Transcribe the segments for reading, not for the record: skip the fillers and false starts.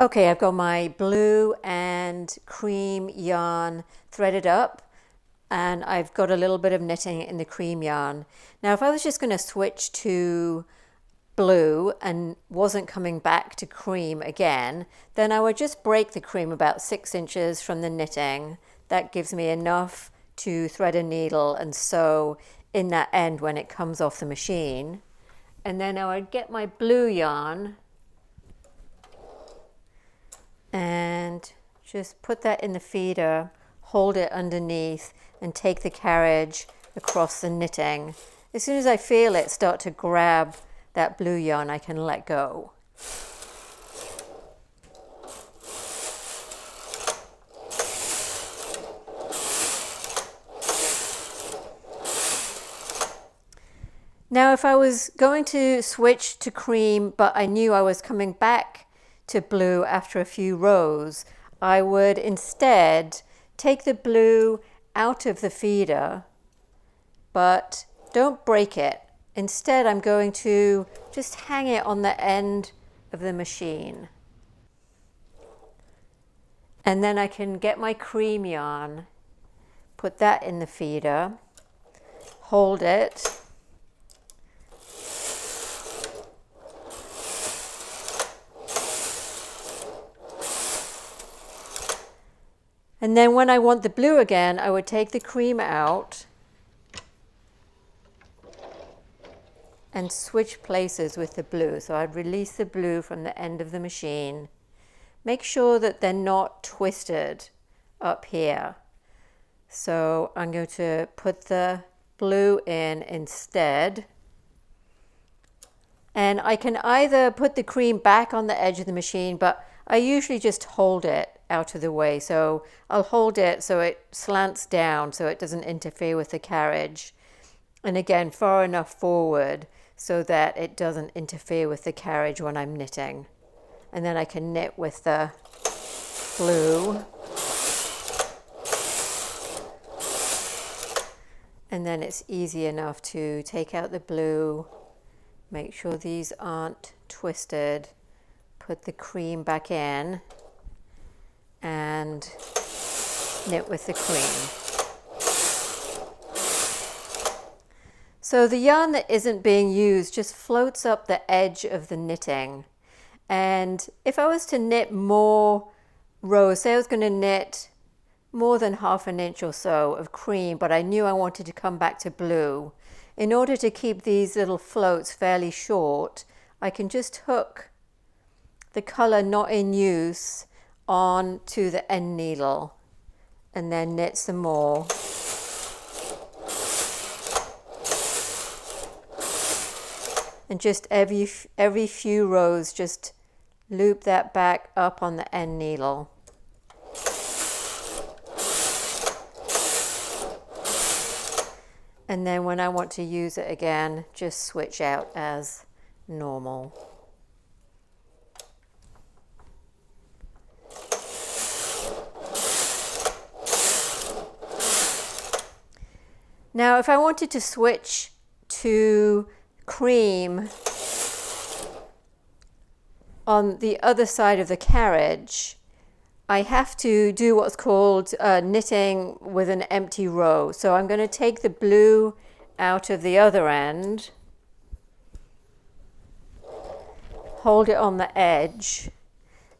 Okay, I've got my blue and cream yarn threaded up, and I've got a little bit of knitting in the cream yarn. Now, if I was just going to switch to blue and wasn't coming back to cream again, then I would just break the cream about 6 inches from the knitting. That gives me enough to thread a needle and sew in that end when it comes off the machine. And then I would get my blue yarn and just put that in the feeder, hold it underneath, and take the carriage across the knitting. As soon as I feel it start to grab that blue yarn, I can let go. Now, if I was going to switch to cream, but I knew I was coming back to blue after a few rows, I would instead take the blue out of the feeder, but don't break it. Instead, I'm going to just hang it on the end of the machine. And then I can get my cream yarn, put that in the feeder, hold it, and then when I want the blue again, I would take the cream out and switch places with the blue. So I'd release the blue from the end of the machine. Make sure that they're not twisted up here. So I'm going to put the blue in instead. And I can either put the cream back on the edge of the machine, but I usually just hold it out of the way. So I'll hold it so it slants down so it doesn't interfere with the carriage. And again, far enough forward so that it doesn't interfere with the carriage when I'm knitting. And then I can knit with the blue. And then it's easy enough to take out the blue, make sure these aren't twisted, put the cream back in, and knit with the cream. So the yarn that isn't being used just floats up the edge of the knitting. And if I was to knit more rows, say I was going to knit more than 1/2 inch or so of cream, but I knew I wanted to come back to blue, in order to keep these little floats fairly short, I can just hook the color not in use on to the end needle and then knit some more. And just every few rows, just loop that back up on the end needle. And then when I want to use it again, just switch out as normal. Now, if I wanted to switch to cream on the other side of the carriage, I have to do what's called knitting with an empty row. So I'm going to take the blue out of the other end, hold it on the edge,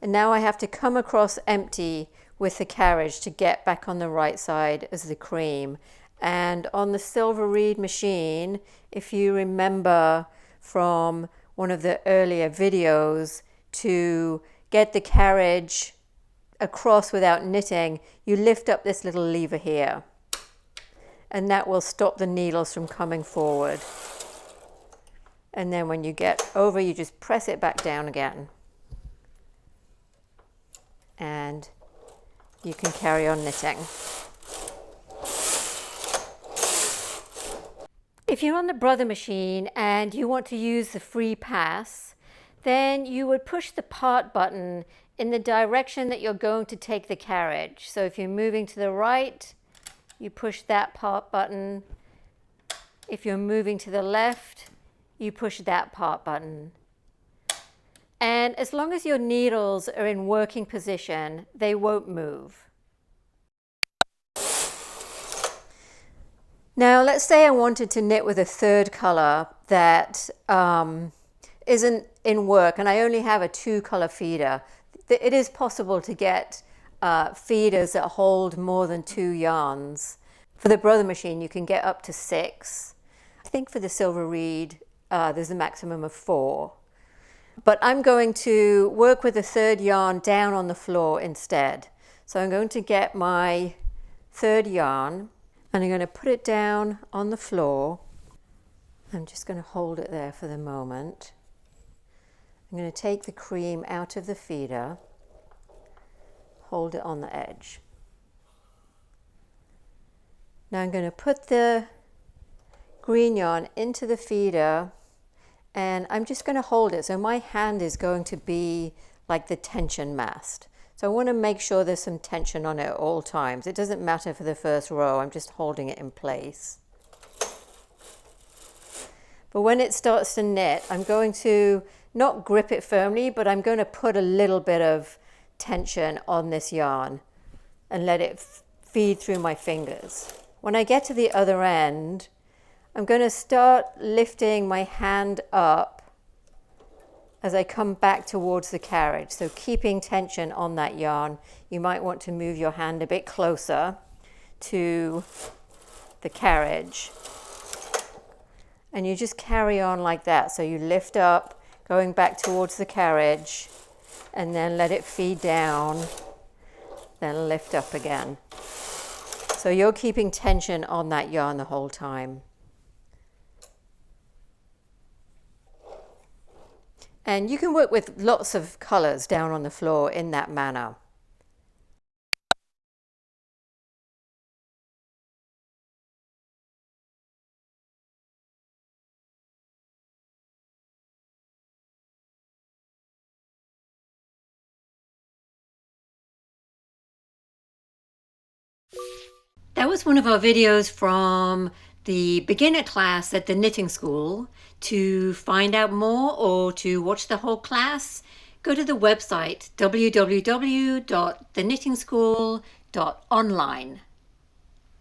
and now I have to come across empty with the carriage to get back on the right side as the cream. And on the Silver Reed machine, if you remember from one of the earlier videos, to get the carriage across without knitting, you lift up this little lever here, and that will stop the needles from coming forward. And then when you get over, you just press it back down again, and you can carry on knitting. If you're on the Brother machine and you want to use the free pass, then you would push the part button in the direction that you're going to take the carriage. So if you're moving to the right, you push that part button. If you're moving to the left, you push that part button. And as long as your needles are in working position, they won't move. Now, let's say I wanted to knit with a third color that isn't in work, and I only have a 2-color feeder. It is possible to get feeders that hold more than 2 yarns. For the Brother machine, you can get up to 6. I think for the Silver Reed, there's a maximum of 4. But I'm going to work with a third yarn down on the floor instead. So I'm going to get my third yarn and I'm going to put it down on the floor. I'm just going to hold it there for the moment. I'm going to take the cream out of the feeder, hold it on the edge. Now I'm going to put the green yarn into the feeder and I'm just going to hold it. So my hand is going to be like the tension mast. So I want to make sure there's some tension on it at all times. It doesn't matter for the first row, I'm just holding it in place. But when it starts to knit, I'm going to not grip it firmly, but I'm going to put a little bit of tension on this yarn and let it feed through my fingers. When I get to the other end, I'm going to start lifting my hand up as I come back towards the carriage. So keeping tension on that yarn, you might want to move your hand a bit closer to the carriage. And you just carry on like that. So you lift up, going back towards the carriage, and then let it feed down, then lift up again. So you're keeping tension on that yarn the whole time. And you can work with lots of colors down on the floor in that manner. That was one of our videos from the beginner class at the knitting school. To find out more or to watch the whole class, go to the website www.theknittingschool.online.